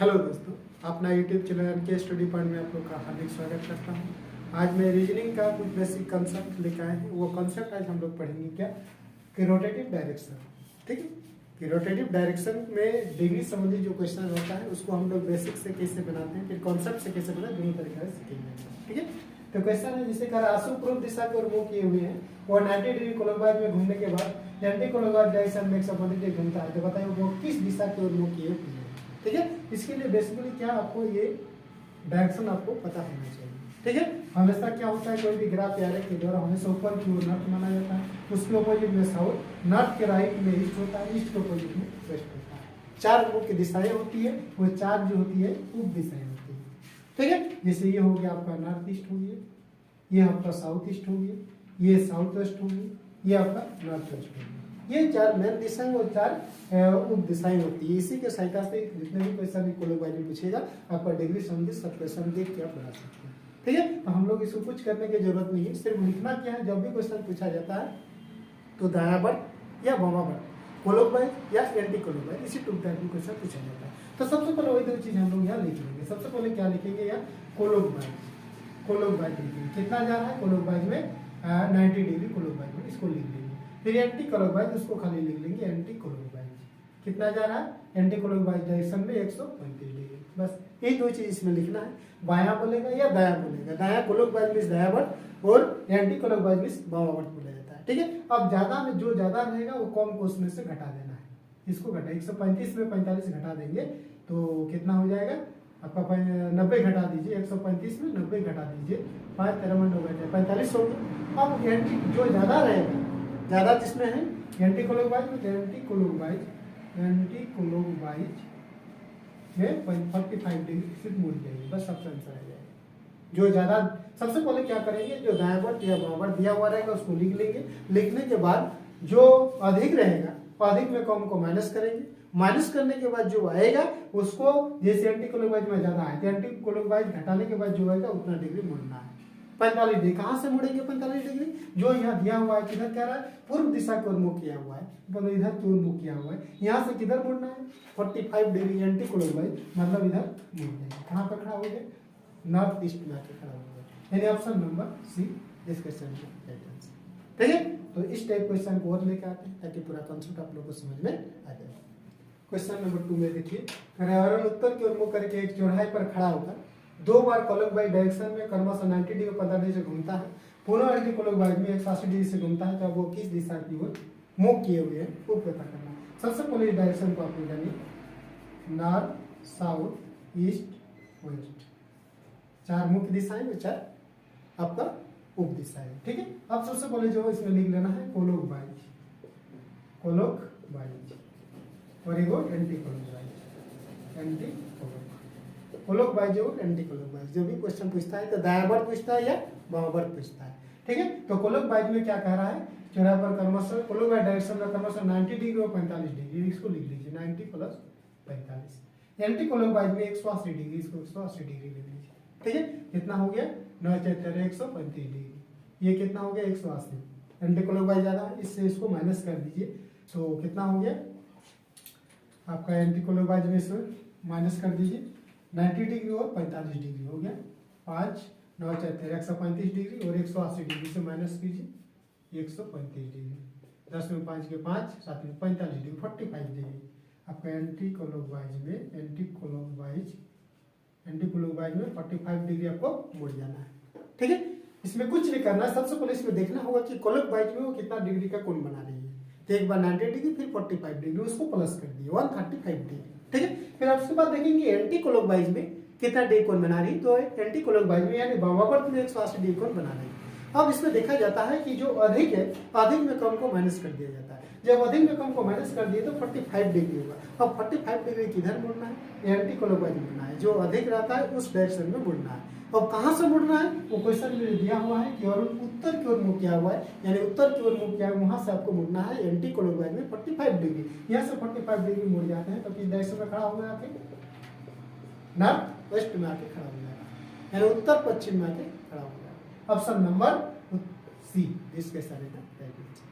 Hello दोस्तों, अपना YouTube channel के स्टडी पॉइंट में आप लोग का हार्दिक स्वागत करता हूँ। आज मैं रीजनिंग का कुछ बेसिक कंसेप्ट लेकर आए हैं। वो कंसेप्ट आज हम लोग पढ़ेंगे क्या कि रोटेटिव डायरेक्शन। ठीक है, कि रोटेटिव डायरेक्शन में डिग्री संबंधी जो क्वेश्चन होता है उसको हम लोग बेसिक से कैसे बनाते हैं, फिर कॉन्सेप्ट से कैसे बनाते हैं, दोनों तरीके से सीखेंगे। ठीक है, तो क्वेश्चन है जिसे कहा आंसू पूर्व दिशा की ओर मुंह किए हुए हैं, वो 90 डिग्री क्लॉकवाइज में घूमने के बाद एंटी क्लॉकवाइज डायरेक्शन में 180 डिग्री घूमता है। तो बताइए वो किस दिशा की ओर मुंह किए हुए हैं। ठीक है, इसके लिए बेसिकली क्या आपको ये डायरेक्शन आपको पता होना चाहिए। ठीक है, हमेशा क्या होता है कोई भी ग्राफ या आरेख के द्वारा हमेशा ऊपर की ओर नॉर्थ माना जाता है, उसके अपोजिट में साउथ, नॉर्थ के राइट में ईस्ट होता है, ईस्ट के अपोजिट में वेस्ट होता है। चार मुख्य दिशाएं होती है, वो चार जो होती है उप दिशाएं होती है। ठीक है, जैसे ये हो गया आपका नॉर्थ ईस्ट हो गया, ये आपका साउथ ईस्ट हो गया, ये साउथ वेस्ट हो गया, ये आपका नॉर्थ वेस्ट हो गया। ये चार मेन दिशाएं और चार उप दिशाएं होती है। इसी के सहायता से जितने भी क्वेश्चन भी क्लॉकवाइज में पूछेगा आपका डिग्री संबंधित सब क्वेश्चन देख के आप बना सकते हैं। ठीक है, तो हम लोग इसको कुछ करने की जरूरत नहीं है, सिर्फ लिखना क्या है। जब भी क्वेश्चन पूछा जाता है तो दाया बढ़ या बामा बढ़, क्लॉकवाइज या एंटी क्लॉकवाइज, इसी टू टाइप में क्वेश्चन पूछा जाता है। तो सबसे पहले वही दो चीज हम लोग यहाँ लिख लेंगे। सबसे पहले क्या लिखेंगे, यहाँ क्लॉकवाइज लिखेंगे। कितना जा रहा है क्लॉकवाइज में 90 डिग्री क्लॉकवाइज में, इसको लिख लेंगे। फिर एंटी क्लॉकवाइज उसको खाली लिख लेंगे एंटी क्लॉकवाइज। कितना जा रहा है एंटी क्लॉकवाइज डायरेक्शन में 135 डिग्री। बस यही दो चीज इसमें लिखना है, बायां बोलेगा या दायां बोलेगा। दायां क्लॉकवाइज मींस दायां बढ़ और एंटी क्लॉकवाइज मींस बामा बढ़ बोला जाता है। ठीक है, अब ज्यादा में जो ज्यादा रहेगा वो कम को उसमें से घटा देना है। इसको घटा 135 में 45 घटा देंगे तो कितना हो जाएगा आपका 90 घटा दीजिए, 135 में 90 घटा दीजिए, 5 13 में 9 घटे 45 हो गया। अब एंटी जो ज्यादा रहेगा, ज्यादा जिसमें है एंटी क्लॉकवाइज में, एंटी क्लॉकवाइज में 45 डिग्री सिर्फ मुड़ जाएगी। बस सबसे आंसर आ जाएगा। जो ज्यादा सबसे पहले क्या करेंगे, जो दायां बढ़ या बायां बढ़ दिया हुआ रहेगा उसको लिख लेंगे। लिखने के बाद जो अधिक रहेगा, अधिक में कम को माइनस करेंगे। माइनस करने के बाद जो आएगा उसको, जैसे एंटी क्लॉकवाइज में ज्यादा है तो एंटी क्लॉकवाइज घटाने के बाद जो आएगा उतना डिग्री मुड़ना है। 45 डिग्री कहाँ से मुड़ेंगे 45 डिग्री, जो यहाँ दिया हुआ है किधर कह रहा है, पूर्व दिशा की ओर मुंह किया हुआ है, मतलब इधर की ओर मुंह किया हुआ है। यहाँ से किधर मुड़ना है 45 डिग्री एंटी क्लॉकवाइज, मतलब इधर मुड़ जाएंगे। कहाँ पर खड़ा हो गया, नॉर्थ ईस्ट में आके खड़ा हो गया, यानी ऑप्शन नंबर सी इस क्वेश्चन का राइट आंसर। ठीक है, तो इस टाइप क्वेश्चन को और लेकर आते हैं ताकि पूरा कॉन्सेप्ट आप लोगों को समझ में आ जाए। क्वेश्चन नंबर 2 में देखिए, पर्यावरण उत्तर की ओर मुंह करके एक चौराहे पर खड़ा होकर 2 बार क्लॉकवाइज डायरेक्शन में क्रमशः 90 डिग्री 15 डिग्री से घूमता है, पुनः एंटी क्लॉकवाइज में 180 डिग्री से घूमता है। तो वो किस दिशा की ओर मुंह किए हुए हैं वो पता करना। सबसे पहले इस डायरेक्शन को आपको जानिए, नॉर्थ साउथ ईस्ट वेस्ट, चार मुख्य दिशाएं और चार आपका उप दिशाएं। ठीक है, अब सबसे पहले जो इसमें लिख लेना है क्लॉकवाइज और ये एंटी क्लॉकवाइज जो एंटी क्लॉकवाइज। जो भी क्वेश्चन पूछता है तो दायां बढ़ पूछता है या बायां बढ़ पूछता है। ठीक है, तो क्लॉकवाइज में क्या कह रहा है, चौराहे पर क्रमशः क्लॉकवाइज डायरेक्शन में क्रमशः 90 डिग्री और 45 डिग्री, इसको लिख लीजिए 90 प्लस 45। एंटी क्लॉकवाइज में 180 डिग्री, इसको 180 डिग्री लिख लीजिए। ठीक है, कितना हो गया 9 4 135 डिग्री, ये कितना हो गया 180। एंटी क्लॉकवाइज ज्यादा है, इससे इसको माइनस कर दीजिए तो कितना हो गया आपका एंटी क्लॉकवाइज में से माइनस कर दीजिए 90 डिग्री और 45 डिग्री हो गया, 5 9 4 135 डिग्री और 180 डिग्री से माइनस कीजिए 135 डिग्री, 10 में 5 के 5 7 में 45 डिग्री 45 डिग्री। आपका एंटी क्लॉकवाइज में 45 डिग्री आपको मुड़ जाना है। ठीक है, इसमें कुछ नहीं करना है। सबसे पहले इसमें देखना होगा कि क्लॉकवाइज में वो कितना डिग्री का कोण बना रही है। तो एक बार 90 डिग्री फिर 45 डिग्री, उसको प्लस कर दिए 135 डिग्री। ठीक है, फिर उसके बाद देखेंगे एंटी क्लॉकवाइज में कितना डिग्री कोण बना रही है। तो एंटी क्लॉकवाइज में यानी वामावर्त में 180 डिग्री कोण बना रही है। अब इसमें देखा जाता है कि जो अधिक है, अधिक में कम को माइनस कर दिया जाता है। जब अधिक में कम को माइनस कर दिए तो 45 डिग्री होगा। अब 45 डिग्री किधर मुड़ना है, एंटी क्लॉकवाइज मुड़ना है। जो अधिक रहता है उस डायरेक्शन में मुड़ना है। अब कहाँ से मुड़ना है वो क्वेश्चन में दिया हुआ है कि और उत्तर की ओर मुंह किया हुआ है, यानी उत्तर की ओर मुंह किया है, वहां से आपको मुड़ना है एंटी क्लॉकवाइज में 45 डिग्री। यहाँ से 45 डिग्री मुड़ जाते हैं तो किस डायरेक्शन में खड़ा हो जाते हैं, नॉर्थ वेस्ट में आके खड़ा हो जाएगा, यानी उत्तर पश्चिम में आके खड़ा हो जाएगा। ऑप्शन नंबर सी इसके सारे का राइट आंसर।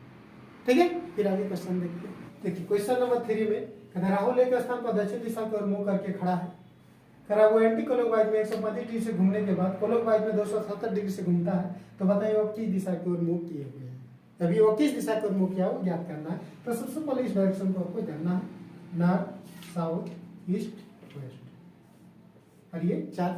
ठीक है, फिर आगे क्वेश्चन देखते हैं। देखिए क्वेश्चन नंबर 3 में राहुल एक स्थान पर दक्षिण दिशा की ओर मुंह करके खड़ा है, करा वो एंटी क्लॉकवाइज में 135 डिग्री से घूमने के बाद क्लॉकवाइज में 270 डिग्री से घूमता है, तो बताइए वो किस दिशा की ओर मूव किए हुए हैं। अभी वो किस दिशा की ओर मूव किया वो ज्ञात करना है। तो सबसे पहले इस डायरेक्शन को आपको जानना है, नॉर्थ, साउथ, ईस्ट, वेस्ट, और ये 4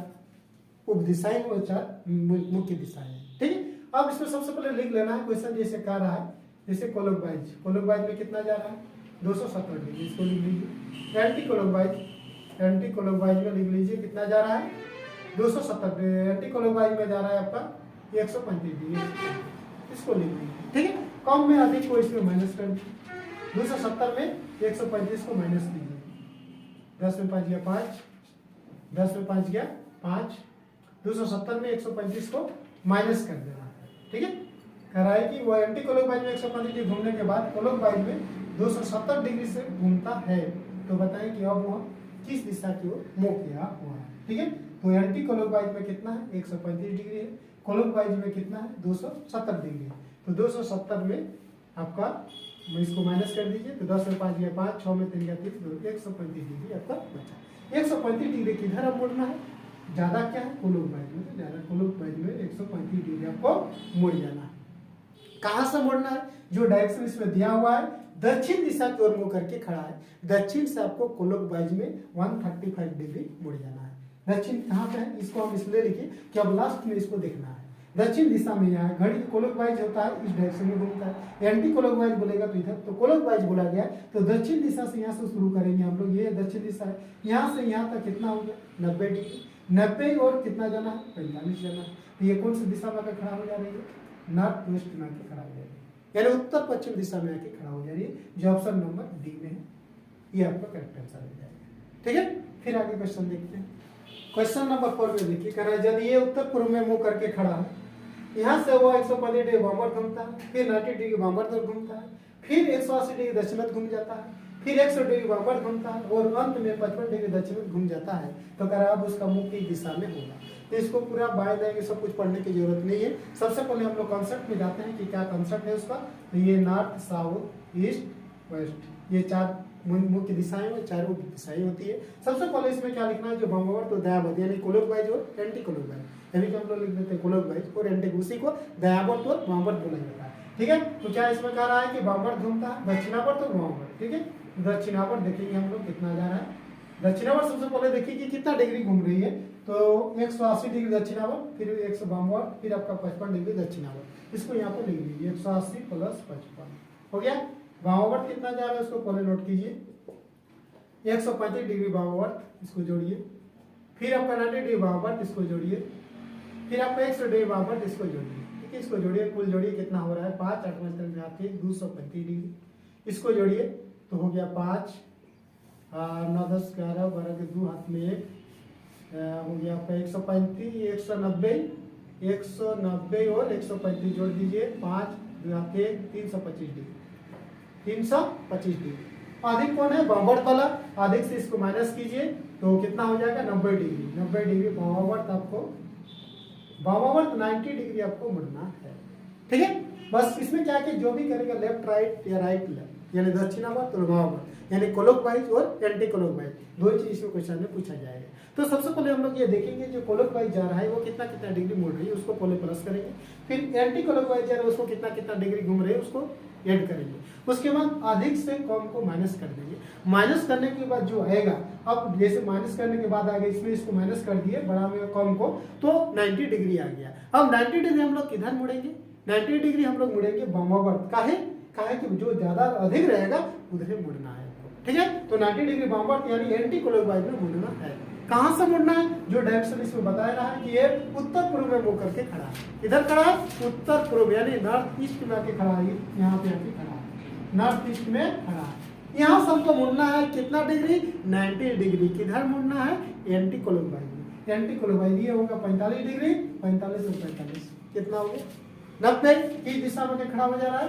उप दिशाएं और 4 मुख्य दिशाएं हैं। ठीक है, अब इसमें सबसे पहले लिख लेना है क्वेश्चन जैसे कह रहा है, जैसे क्लॉकवाइज में कितना जा रहा है 270 डिग्री, इसको लिख लीजिए। एंटी क्लॉकवाइज में लिख लीजिए कितना जा रहा है 270 डिग्री। एंटी क्लॉकवाइज में जा रहा है आपका 135 डिग्री, इसको लिख लीजिए। ठीक है, कम में अधिक को इसमें माइनस कर दीजिए। 270 में 135 को माइनस कीजिए, 10 में 5 गया 5, 10 में 5 गया 5, 270 में 135 को माइनस कर देना है। ठीक है, कह रहा है कि वो एंटी क्लॉकवाइज में 135 डिग्री घूमने के बाद क्लॉकवाइज में 270 डिग्री से घूमता है, तो बताएं कि अब वह किस दिशा की ओर मूव किया हुआ है। ठीक है, तो एंटी क्लॉकवाइज में कितना है 135 डिग्री है, क्लॉकवाइज में कितना है 270 डिग्री है। तो 270 में आपका इसको माइनस कर दीजिए, तो 10 में 5 गया 5, 6 में 3 गया 3, 135 डिग्री आपका बचा। 135 डिग्री किधर अब मुड़ना है, ज्यादा क्या है क्लॉकवाइज में, तो ज्यादा क्लॉकवाइज में 135 डिग्री आपको मुड़ जाना है। कहां से मुड़ना है, जो डायरेक्शन इसमें दिया हुआ है दक्षिण दिशा की ओर मुंह करके खड़ा है, दक्षिण से आपको क्लॉकवाइज में 135 डिग्री मुड़ जाना है। दक्षिण कहाँ पे है, इसको हम इसलिए लिखे कि अब लास्ट में इसको देखना है। दक्षिण दिशा में यहाँ घड़ी क्लॉकवाइज होता है, इस डायरेक्शन में घूमता है। एंटी क्लॉकवाइज बोलेगा तो इधर, तो क्लॉकवाइज बोला गया तो दक्षिण दिशा से यहाँ से शुरू करेंगे हम लोग। ये दक्षिण दिशा है, यहाँ से यहाँ तक कितना हो गया 90 डिग्री। 90 और कितना जाना है 45 जाना है। तो ये कौन सी दिशा में आकर खड़ा हो जा रही है, नॉर्थ वेस्ट में आके खड़ा हो जा रही है, यानी उत्तर पश्चिम दिशा में आके खड़ा हो जा रही है, जो ऑप्शन नंबर डी में है, ये आपका करेक्ट आंसर हो जाएगा। ठीक है, फिर आगे क्वेश्चन देखते हैं। क्वेश्चन नंबर 4 में देखिए, कह रहा है यदि ये उत्तर पूर्व में मुंह करके खड़ा है, यहाँ से वो 135 डिग्री वामवर्त घूमता है, फिर 90 डिग्री वामवर्त घूमता है, फिर 180 डिग्री दक्षिणावर्त घूम जाता है, फिर 100 डिग्री वामवर्त घूमता है और अंत में 55 डिग्री दक्षिणावर्त घूम जाता है, तो कह रहा है अब उसका मुख किस दिशा में होगा। तो इसको पूरा बाएं दाएं सब कुछ पढ़ने की जरूरत नहीं है। सबसे पहले हम लोग कॉन्सेप्ट में जाते हैं कि क्या कॉन्सेप्ट है उसका। तो ये नॉर्थ, साउथ, ईस्ट, वेस्ट, ये 4 मुख्य दिशाएं और 4 उप दिशाएं होती है। सबसे पहले इसमें क्या लिखना है, जो वामवर्त और दायावर्त यानी क्लॉकवाइज और एंटी क्लॉकवाइज, यानी कि हम लोग लिख देते हैं क्लॉकवाइज और एंटी, उसी को दायावर्त और वामवर्त बोला जाता है। ठीक है, तो क्या इसमें कह रहा है कि वामवर्त घूमता है, दक्षिणावर्त और वामवर्त। ठीक है, दक्षिणावर्त देखेंगे हम लोग कितना जा रहा है। दक्षिणावर्त सबसे पहले देखिए कि कितना डिग्री घूम रही है, तो 180 डिग्री दक्षिणावर्त, फिर 100 वामवर्त, फिर आपका 55 डिग्री दक्षिणावर्त। इसको यहाँ पर लिख लीजिए 180 प्लस 55 हो गया। वामवर्त कितना जा रहा है उसको पहले नोट कीजिए, 135 डिग्री वामवर्त, इसको जोड़िए, फिर आपका 90 डिग्री वामवर्त, इसको जोड़िए, फिर आपका 100 डिग्री वामवर्त, इसको जोड़िए। ठीक है, इसको जोड़िए, कुल जोड़िए कितना हो रहा है 5 8 में आपके 235 डिग्री। इसको जोड़िए तो हो गया 5 9 10 11 12 के 2 हाथ में 1 हो गया आपका 135 190 और 135 जोड़ दीजिए 5 2 हाथ के 325 डिग्री, 325 डिग्री। अधिक कौन है, वामवर्त वाला, अधिक से इसको माइनस कीजिए तो कितना हो जाएगा 90 डिग्री। 90 डिग्री वामवर्त, आपको वामवर्त 90 डिग्री आपको मुड़ना है। ठीक है, बस इसमें क्या कि जो भी करेगा लेफ्ट राइट या राइट लेफ्ट, यानी दक्षिणावर्त और वामवर्त, यानी क्लॉकवाइज और एंटी क्लॉकवाइज, दो चीज इसमें क्वेश्चन में पूछा जाएगा। तो सबसे पहले हम लोग ये देखेंगे जो क्लॉकवाइज जा रहा है वो कितना कितना डिग्री मुड़ रही है, उसको पहले प्लस करेंगे। फिर एंटी क्लॉकवाइज जा रहा है उसको कितना कितना डिग्री घूम रही है उसको ऐड करेंगे। उसके बाद अधिक से कम को माइनस कर देंगे। माइनस करने के बाद जो आएगा, अब जैसे माइनस करने के बाद आगे इसमें इसको माइनस कर दिए बड़ा में कम को, तो 90 डिग्री आ गया। अब 90 डिग्री हम लोग किधर मुड़ेंगे, 90 डिग्री हम लोग मुड़ेंगे वामवर्त। काहे कि जो ज्यादा अधिक रहेगा उधर मुड़ना है। ठीक है, तो 90 डिग्री वामवर्त यानी एंटी क्लॉकवाइज में मुड़ना है। कहां से मुड़ना है, जो डायरेक्शन इसमें बताया रहा है कि ये उत्तर पूर्व में मुड़ करके खड़ा है। इधर खड़ा है उत्तर पूर्व यानी नॉर्थ ईस्ट में आके खड़ा है, यहाँ पे आके खड़ा है, नॉर्थ ईस्ट में खड़ा है। यहाँ से हमको मुड़ना है कितना डिग्री, 90 डिग्री। किधर मुड़ना है, एंटी क्लॉकवाइज में। एंटी क्लॉकवाइज ये होगा 45 डिग्री, 45 और 45 कितना हो गया 90। किस दिशा में खड़ा हो जा रहा है,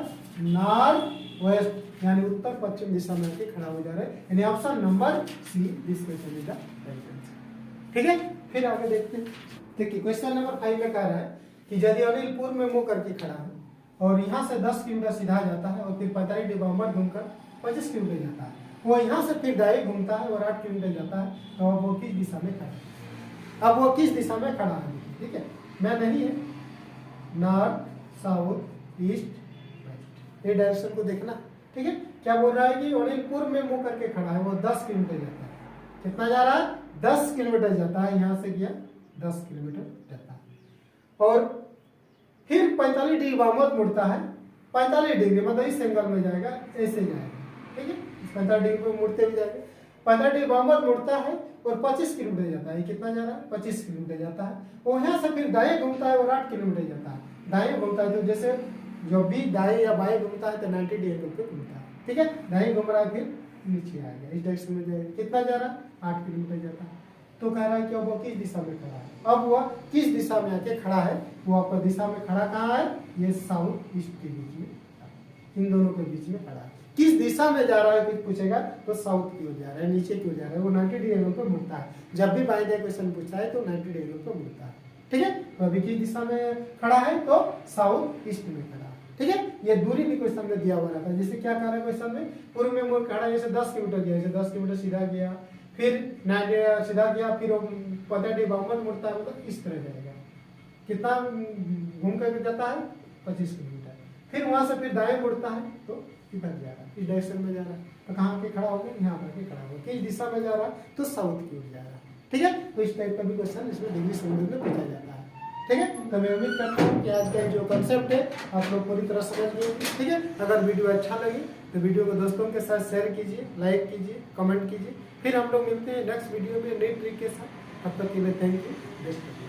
नॉर्थ वेस्ट यानी उत्तर पश्चिम दिशा में आके खड़ा हो जा रहा है, यानी option number see this question is the right answer. ठीक है, फिर आगे देखते हैं। देखिए क्वेश्चन नंबर 5 में कह रहा है कि यदि अनिल पूर्व में मुंह करके खड़ा है और यहाँ से 10 किलोमीटर सीधा जाता है और फिर 45 डिग्री वामवर्त घूमकर 25 किलोमीटर जाता है, वो यहाँ से फिर दाएं घूमता है और 8 किलोमीटर जाता है, तो अब वो किस दिशा में खड़ा है। अब वो किस दिशा में खड़ा है, ठीक है, मैं नहीं है, नॉर्थ, साउथ, ईस्ट, वेस्ट, ये डायरेक्शन को देखना, ठीक है। क्या बोल रहा है कि अनिल पूर्व में मुंह करके खड़ा है, वो 10 किलोमीटर जाता है। कितना जा रहा है? 10 किलोमीटर जाता है, यहाँ से गया 10 किलोमीटर जाता है। और फिर 45 डिग्री वामवर्त मुड़ता है, 45 डिग्री मतलब इस एंगल में जाएगा, ऐसे जाएगा, ठीक है, 45 डिग्री पे मुड़ते हुए जाएगा, 45 डिग्री वामवर्त मुड़ता है और 25 किलोमीटर जाता है। कितना जा रहा है? 25 किलोमीटर जाता है। और यहाँ से फिर दाएं घूमता है और 8 किलोमीटर जाता है। दाएं घूमता है तो जैसे जो भी दाएं या बाएं घूमता है तो 90 डिग्री पे घूमता है, ठीक है। दाएं घूम रहा है फिर नीचे आएगा, इस डायरेक्शन में जाएगा। कितना जा रहा है? 8 किलोमीटर जाता है। तो कह रहा है कि अब वो किस दिशा में खड़ा है। अब वह किस दिशा में आके खड़ा है, वो आपका दिशा में खड़ा कहाँ है? ये साउथ ईस्ट के बीच में, इन दोनों के बीच में खड़ा है। किस दिशा में जा रहा है कुछ पूछेगा तो साउथ की ओर जा रहा है, नीचे की ओर जा रहा है, वो 90 डिग्री एंगल पर मुड़ता है। जब भी बाय क्वेश्चन पूछता है तो 90 डिग्री एंगल पर मुड़ता है, ठीक है। तो अभी किस दिशा में खड़ा है? तो साउथ ईस्ट में खड़ा है, ठीक है। ये दूरी भी क्वेश्चन में दिया हुआ रहता है। जैसे क्या कह रहा है क्वेश्चन में, पूर्व में मुड़ खड़ा है, जैसे 10 किलोमीटर गया, जैसे 10 किलोमीटर सीधा गया, फिर सीधा गया, फिर 15 डिग्री वामवर्त मुड़ता है, मतलब इस तरह जाएगा। कितना घूम कर जाता है? 25 किलोमीटर। फिर वहां से फिर दाएं मुड़ता है तो इधर जा रहा है, इस डायरेक्शन में जा रहा है। तो कहाँ पे खड़ा होगा? यहाँ पर के खड़ा होगा। किस दिशा में जा रहा है? तो साउथ की ओर जा रहा है, ठीक है। तो इस टाइप का भी क्वेश्चन इसमें डिग्री संबंध में पूछा जाता है, ठीक है। तो मैं उम्मीद करता हूँ कि आज का जो कंसेप्ट है आप लोग पूरी तरह समझ गए, ठीक है। अगर वीडियो अच्छा लगे तो वीडियो को दोस्तों के साथ शेयर कीजिए, लाइक कीजिए, कमेंट कीजिए। फिर हम लोग मिलते हैं नेक्स्ट वीडियो में नई ट्रिक के साथ। तब तक के लिए थैंक यू। बेस्ट।